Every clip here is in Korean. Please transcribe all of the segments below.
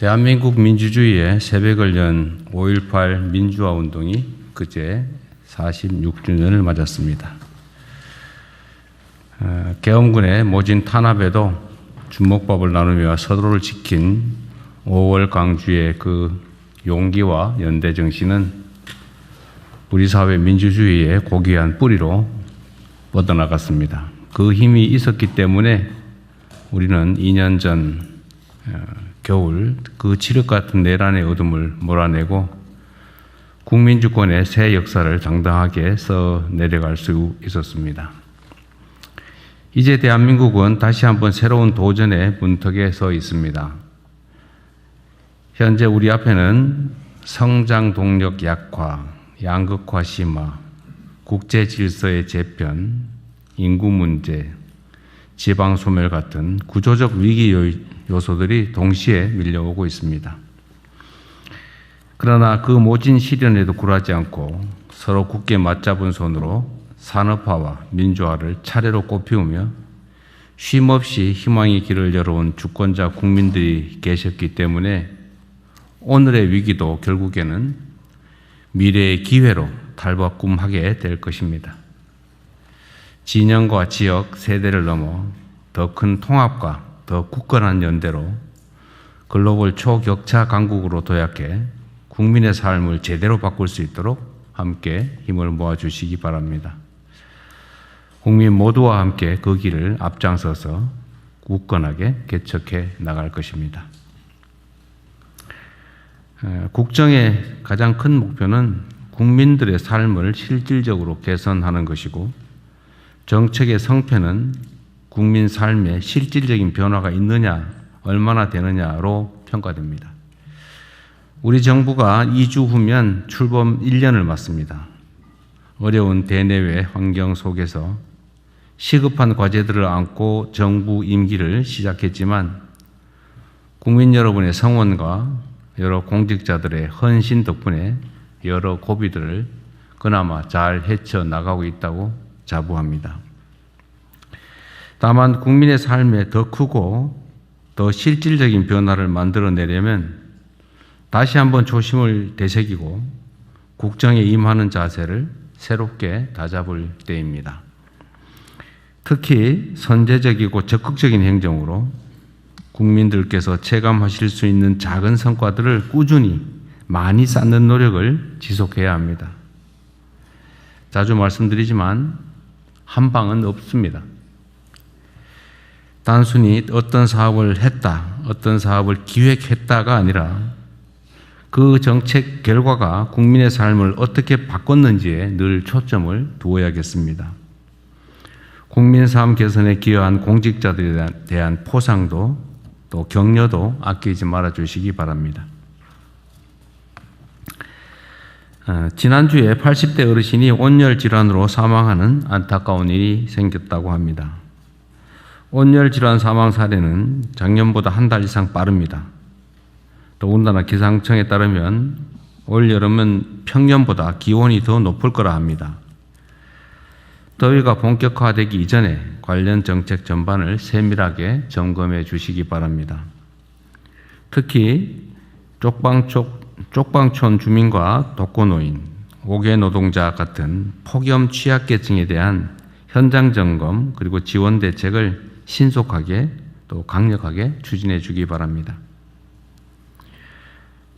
대한민국 민주주의의 새벽을 연 5.18 민주화 운동이 그제 46주년을 맞았습니다. 계엄군의 모진 탄압에도 주먹밥을 나누며 서로를 지킨 5월 강주의 그 용기와 연대 정신은 우리 사회 민주주의의 고귀한 뿌리로 뻗어나갔습니다. 그 힘이 있었기 때문에 우리는 2년 전 겨울 그 칠흑 같은 내란의 어둠을 몰아내고 국민주권의 새 역사를 당당하게 써 내려갈 수 있었습니다. 이제 대한민국은 다시 한번 새로운 도전의 문턱에 서 있습니다. 현재 우리 앞에는 성장 동력 약화, 양극화 심화, 국제 질서의 재편, 인구 문제, 지방 소멸 같은 구조적 위기 요소들이 동시에 밀려오고 있습니다. 그러나 그 모진 시련에도 굴하지 않고 서로 굳게 맞잡은 손으로 산업화와 민주화를 차례로 꽃피우며 쉼없이 희망의 길을 열어온 주권자 국민들이 계셨기 때문에 오늘의 위기도 결국에는 미래의 기회로 탈바꿈하게 될 것입니다. 진영과 지역, 세대를 넘어 더 큰 통합과 더 굳건한 연대로 글로벌 초격차 강국으로 도약해 국민의 삶을 제대로 바꿀 수 있도록 함께 힘을 모아주시기 바랍니다. 국민 모두와 함께 그 길을 앞장서서 굳건하게 개척해 나갈 것입니다. 국정의 가장 큰 목표는 국민들의 삶을 실질적으로 개선하는 것이고 정책의 성패는 국민 삶에 실질적인 변화가 있느냐, 얼마나 되느냐로 평가됩니다. 우리 정부가 2주 후면 출범 1년을 맞습니다. 어려운 대내외 환경 속에서 시급한 과제들을 안고 정부 임기를 시작했지만 국민 여러분의 성원과 여러 공직자들의 헌신 덕분에 여러 고비들을 그나마 잘 헤쳐나가고 있다고 자부합니다. 다만 국민의 삶에 더 크고 더 실질적인 변화를 만들어내려면 다시 한번 조심을 되새기고 국정에 임하는 자세를 새롭게 다잡을 때입니다. 특히 선제적이고 적극적인 행정으로 국민들께서 체감하실 수 있는 작은 성과들을 꾸준히 많이 쌓는 노력을 지속해야 합니다. 자주 말씀드리지만 한 방은 없습니다. 단순히 어떤 사업을 했다, 어떤 사업을 기획했다가 아니라 그 정책 결과가 국민의 삶을 어떻게 바꿨는지에 늘 초점을 두어야겠습니다. 국민 삶 개선에 기여한 공직자들에 대한 포상도 또 격려도 아끼지 말아 주시기 바랍니다. 지난주에 80대 어르신이 온열 질환으로 사망하는 안타까운 일이 생겼다고 합니다. 온열 질환 사망 사례는 작년보다 한 달 이상 빠릅니다. 더군다나 기상청에 따르면 올 여름은 평년보다 기온이 더 높을 거라 합니다. 더위가 본격화되기 이전에 관련 정책 전반을 세밀하게 점검해 주시기 바랍니다. 특히 쪽방촌 주민과 독거노인, 5개 노동자 같은 폭염 취약계층에 대한 현장 점검 그리고 지원 대책을 신속하게 또 강력하게 추진해 주기 바랍니다.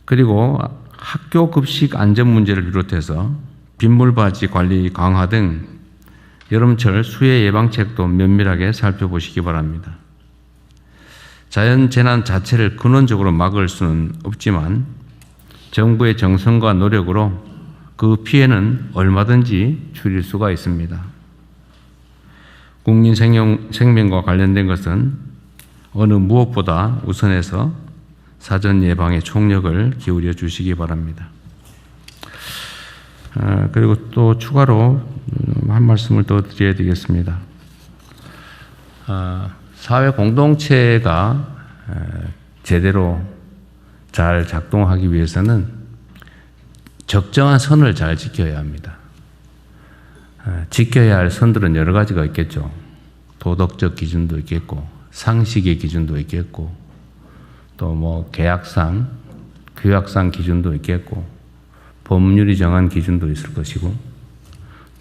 그리고 학교 급식 안전 문제를 비롯해서 빗물바지 관리 강화 등 여름철 수해 예방책도 면밀하게 살펴보시기 바랍니다. 자연재난 자체를 근원적으로 막을 수는 없지만 정부의 정성과 노력으로 그 피해는 얼마든지 줄일 수가 있습니다. 국민 생명과 관련된 것은 어느 무엇보다 우선해서 사전 예방에 총력을 기울여 주시기 바랍니다. 그리고 또 추가로 한 말씀을 더 드려야 되겠습니다. 사회 공동체가 제대로 잘 작동하기 위해서는 적정한 선을 잘 지켜야 합니다. 지켜야 할 선들은 여러 가지가 있겠죠. 도덕적 기준도 있겠고 상식의 기준도 있겠고 또 뭐 계약상, 규약상 기준도 있겠고 법률이 정한 기준도 있을 것이고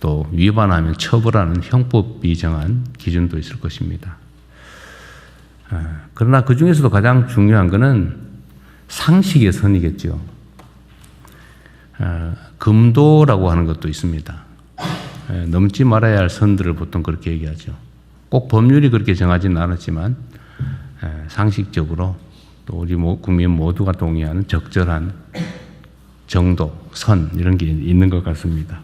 또 위반하면 처벌하는 형법이 정한 기준도 있을 것입니다. 그러나 그 중에서도 가장 중요한 것은 상식의 선이겠죠. 금도라고 하는 것도 있습니다. 넘지 말아야 할 선들을 보통 그렇게 얘기하죠. 꼭 법률이 그렇게 정하지는 않았지만 상식적으로 또 우리 국민 모두가 동의하는 적절한 정도, 선 이런 게 있는 것 같습니다.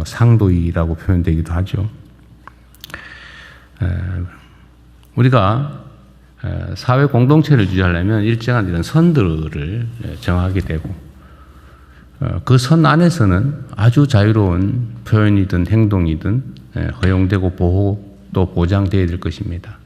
상도이라고 표현되기도 하죠. 우리가 사회 공동체를 유지하려면 일정한 이런 선들을 정하게 되고 그 선 안에서는 아주 자유로운 표현이든 행동이든 허용되고 보호도 보장되어야 될 것입니다.